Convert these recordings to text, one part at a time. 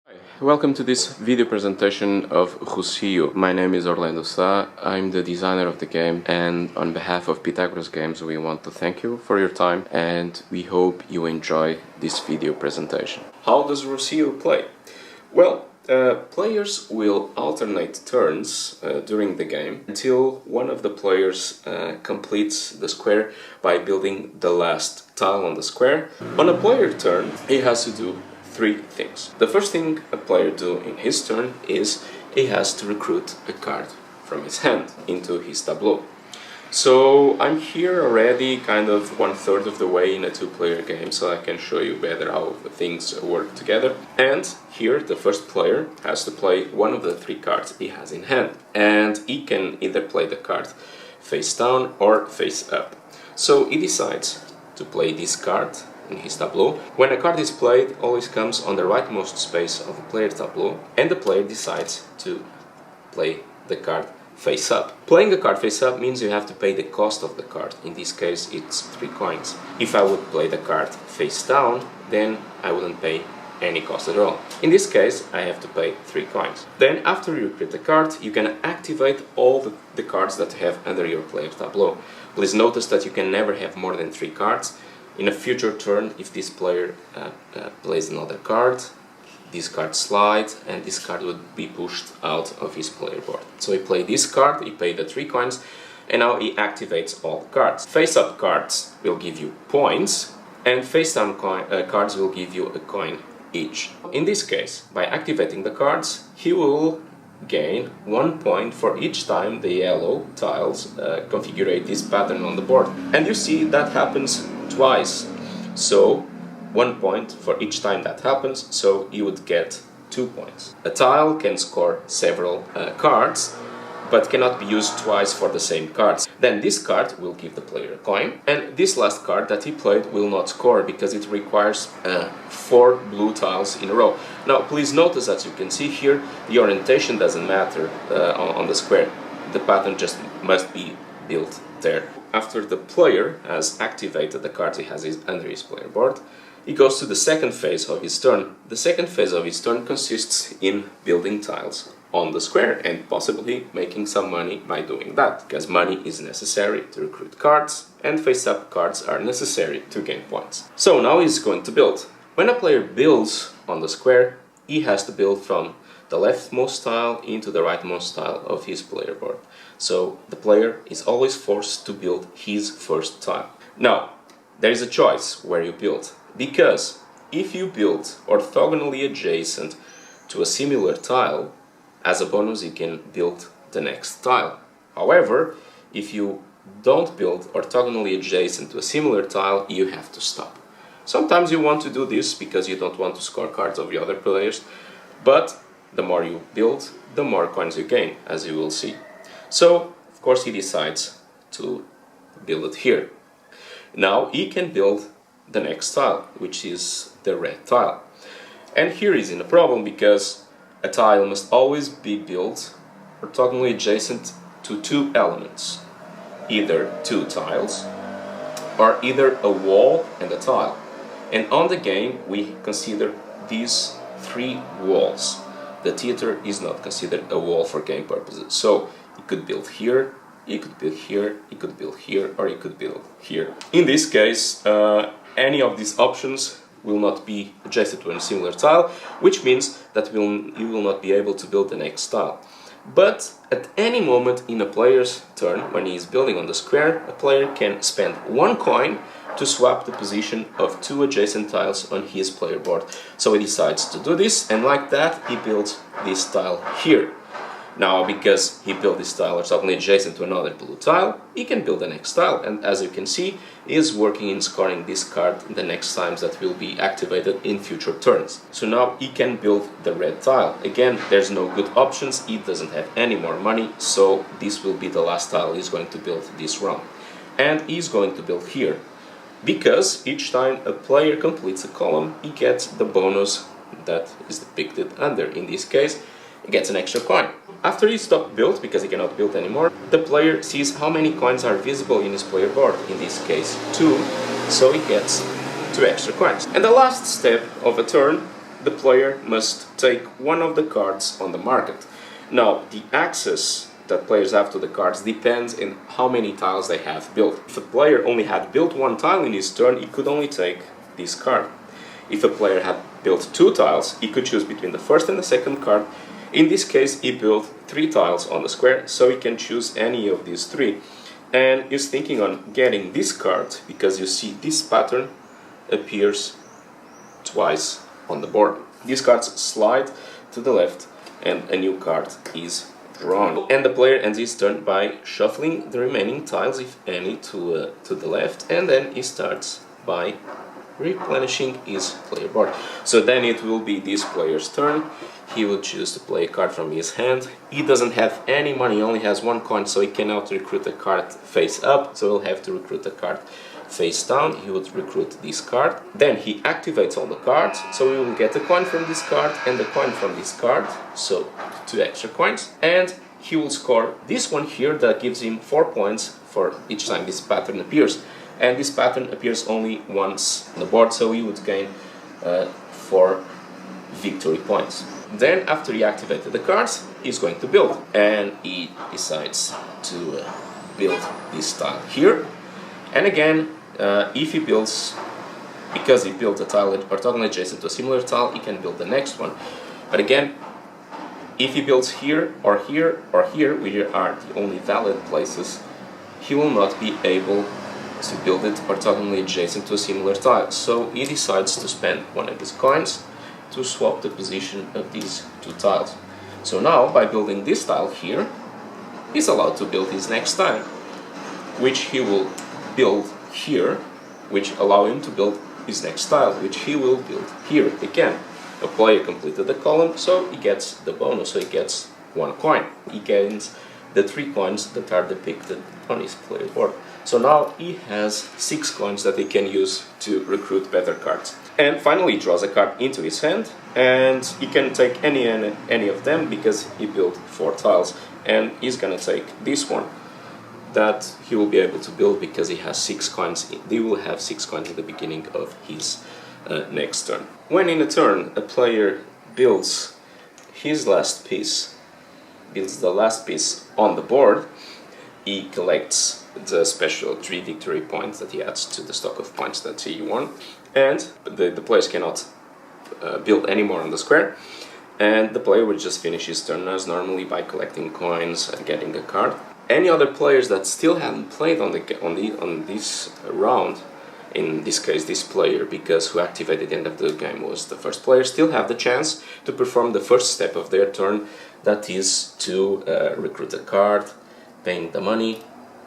Hi, welcome to this video presentation of Rossio. My name is Orlando Sá, I'm the designer of the game, and on behalf of Pythagoras Games we want to thank you for your time and we hope you enjoy this video presentation. How does Rossio play? Well, players will alternate turns during the game until one of the players completes the square by building the last tile on the square. On a player turn, he has to do three things. The first thing a player do in his turn is he has to recruit a card from his hand into his tableau. So I'm here already kind of 1/3 of the way in a two-player game, so I can show you better how things work together. And here the first player has to play one of the three cards he has in hand, and he can either play the card face down or face up. So he decides to play this card in his tableau. When a card is played, always comes on the rightmost space of the player tableau, and the player decides to play the card face up. Playing a card face up means you have to pay the cost of the card. In this case, it's 3 coins. If I would play the card face down, then I wouldn't pay any cost at all. In this case, I have to pay 3 coins. Then, after you create the card, you can activate all the cards that you have under your player tableau. Please notice that you can never have more than 3 cards. In a future turn, if this player plays another card, this card slides and this card would be pushed out of his player board. So he played this card, he paid the 3 coins, and now he activates all the cards. Face-up cards will give you points, and face-down cards will give you a coin each. In this case, by activating the cards, he will gain 1 point for each time the yellow tiles configure this pattern on the board. And you see that happens twice, so 1 point for each time that happens, so you would get 2 points. A tile can score several cards, but cannot be used twice for the same cards. Then this card will give the player a coin, and this last card that he played will not score because it requires 4 blue tiles in a row. Now please notice, as you can see here, the orientation doesn't matter on the square. The pattern just must be built there. After the player has activated the card he has under his player board, he goes to the second phase of his turn. The second phase of his turn consists in building tiles on the square and possibly making some money by doing that, because money is necessary to recruit cards and face-up cards are necessary to gain points. So now he's going to build. When a player builds on the square, he has to build from the leftmost tile into the rightmost tile of his player board. So the player is always forced to build his first tile. Now, there is a choice where you build, because if you build orthogonally adjacent to a similar tile, as a bonus you can build the next tile. However, if you don't build orthogonally adjacent to a similar tile, you have to stop. Sometimes you want to do this because you don't want to score cards of the other players, but the more you build, the more coins you gain, as you will see. So, of course, he decides to build it here. Now he can build the next tile, which is the red tile. And here is in a problem, because a tile must always be built orthogonally adjacent to 2 elements, either 2 tiles or either a wall and a tile. And on the game we consider these 3 walls. The theater is not considered a wall for game purposes. So you could build here, you could build here, you could build here, or you could build here. In this case, any of these options will not be adjacent to a similar tile, which means that you will not be able to build the next tile. But at any moment in a player's turn, when he is building on the square, a player can spend 1 coin to swap the position of 2 adjacent tiles on his player board. So he decides to do this, and like that he builds this tile here. Now, because he built this tile orthogonally adjacent to another blue tile, he can build the next tile, and as you can see, he is working in scoring this card the next times that will be activated in future turns. So now he can build the red tile. Again, there's no good options, he doesn't have any more money, so this will be the last tile he's going to build this round. And he's going to build here, because each time a player completes a column, he gets the bonus that is depicted under. In this case, he gets an extra coin. After he stopped build, because he cannot build anymore, the player sees how many coins are visible in his player board, in this case 2, so he gets 2 extra coins. And the last step of a turn, the player must take one of the cards on the market. Now, the access that players have to the cards depends on how many tiles they have built. If a player only had built one tile in his turn, he could only take this card. If a player had built 2 tiles, he could choose between the first and the second card. In this case, he built 3 tiles on the square, so he can choose any of these 3. And he's thinking on getting this card because you see this pattern appears twice on the board. These cards slide to the left and a new card is drawn. And the player ends his turn by shuffling the remaining tiles, if any, to the left, and then he starts by replenishing his player board. So then it will be this player's turn. He will choose to play a card from his hand. He doesn't have any money, he only has 1 coin, so he cannot recruit a card face up, so he'll have to recruit a card face down. He would recruit this card. Then he activates all the cards, so he will get a coin from this card and a coin from this card, so 2 extra coins. And he will score this one here that gives him 4 points for each time this pattern appears. And this pattern appears only once on the board, so he would gain 4 victory points. Then, after he activated the cards, he's going to build. And he decides to build this tile here. And again, if he builds, because he built a tile orthogonally adjacent to a similar tile, he can build the next one. But again, if he builds here, or here, or here, which are the only valid places, he will not be able to build it orthogonally adjacent to a similar tile. So he decides to spend one of his coins to swap the position of these 2 tiles. So now, by building this tile here, he's allowed to build his next tile, which he will build here, which allow him to build his next tile, which he will build here again. A player completed the column, so he gets the bonus, so he gets 1 coin. He gains the 3 coins that are depicted on his player board. So now he has 6 coins that he can use to recruit better cards. And finally he draws a card into his hand, and he can take any of them because he built 4 tiles. And he's gonna take this one that he will be able to build because he has 6 coins. They will have 6 coins at the beginning of his next turn. When in a turn a player builds his last piece, builds the last piece on the board, he collects the special 3 victory points that he adds to the stock of points that he won, and the players cannot build anymore on the square, and the player will just finish his turn as normally by collecting coins and getting a card. Any other players that still haven't played on this round, in this case this player, because who activated the end of the game was the first player, still have the chance to perform the first step of their turn, that is to recruit a card, paying the money,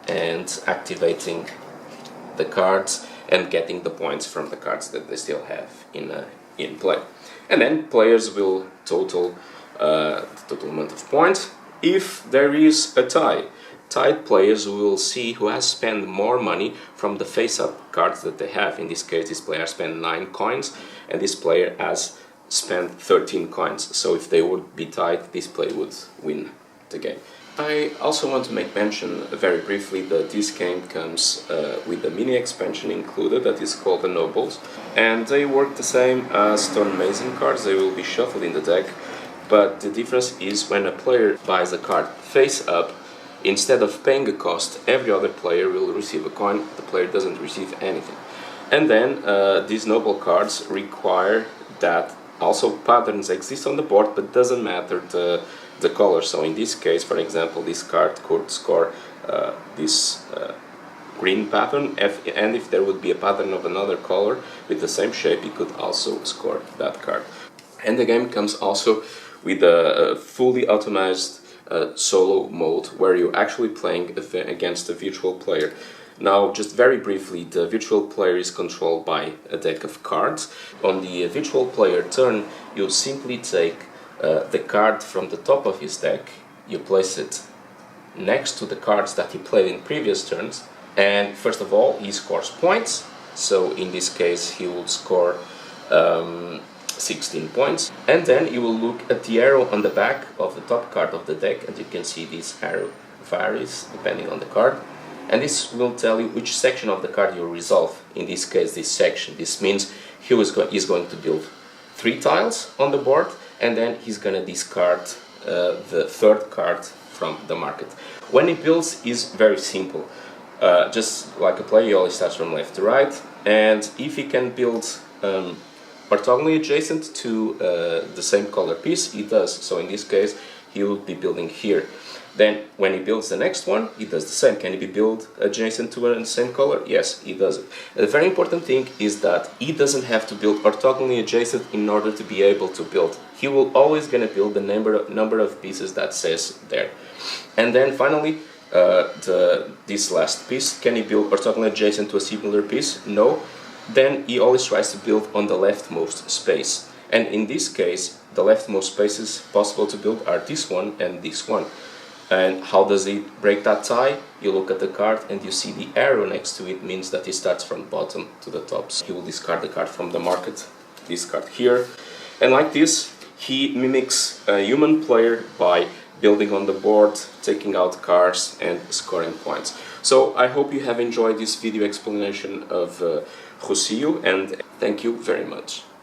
and activating the cards and getting the points from the cards that they still have in play. And then players will total the total amount of points. If there is a tie, tied players will see who has spent more money from the face-up cards that they have. In this case, this player spent 9 coins and this player has spent 13 coins. So if they would be tied, this player would win the game. I also want to make mention very briefly that this game comes with a mini expansion included that is called the Nobles, and they work the same as Stonemason cards. They will be shuffled in the deck, but the difference is when a player buys a card face up, instead of paying a cost, every other player will receive a coin. The player doesn't receive anything. And then these Noble cards require that also patterns exist on the board, but doesn't matter the color. So in this case, for example, this card could score this green pattern, and if there would be a pattern of another color with the same shape, it could also score that card. And the game comes also with a fully automated solo mode where you're actually playing against a virtual player. Now, just very briefly, the virtual player is controlled by a deck of cards. On the virtual player turn, you simply take the card from the top of his deck, you place it next to the cards that he played in previous turns, and first of all he scores points. So in this case he will score 16 points, and then you will look at the arrow on the back of the top card of the deck, and you can see this arrow varies depending on the card, and this will tell you which section of the card you resolve. In this case, this section. This means he is going to build 3 tiles on the board, and then he's gonna discard the third card from the market. When he builds, is very simple. Just like a player, he always starts from left to right, and if he can build orthogonally adjacent to the same color piece, he does. So in this case, he will be building here. Then when he builds the next one, he does the same. Can he be built adjacent to the same color? Yes, he does it. The very important thing is that he doesn't have to build orthogonally adjacent in order to be able to build. He will always gonna build the number of pieces that says there. And then finally, this last piece, can he build orthogonally adjacent to a similar piece? No. Then he always tries to build on the leftmost space. And in this case, the leftmost spaces possible to build are this one and this one. And how does he break that tie? You look at the card and you see the arrow next to it means that he starts from bottom to the top. So he will discard the card from the market, this card here. And like this, he mimics a human player by building on the board, taking out cards and scoring points. So I hope you have enjoyed this video explanation of Rossio, and thank you very much.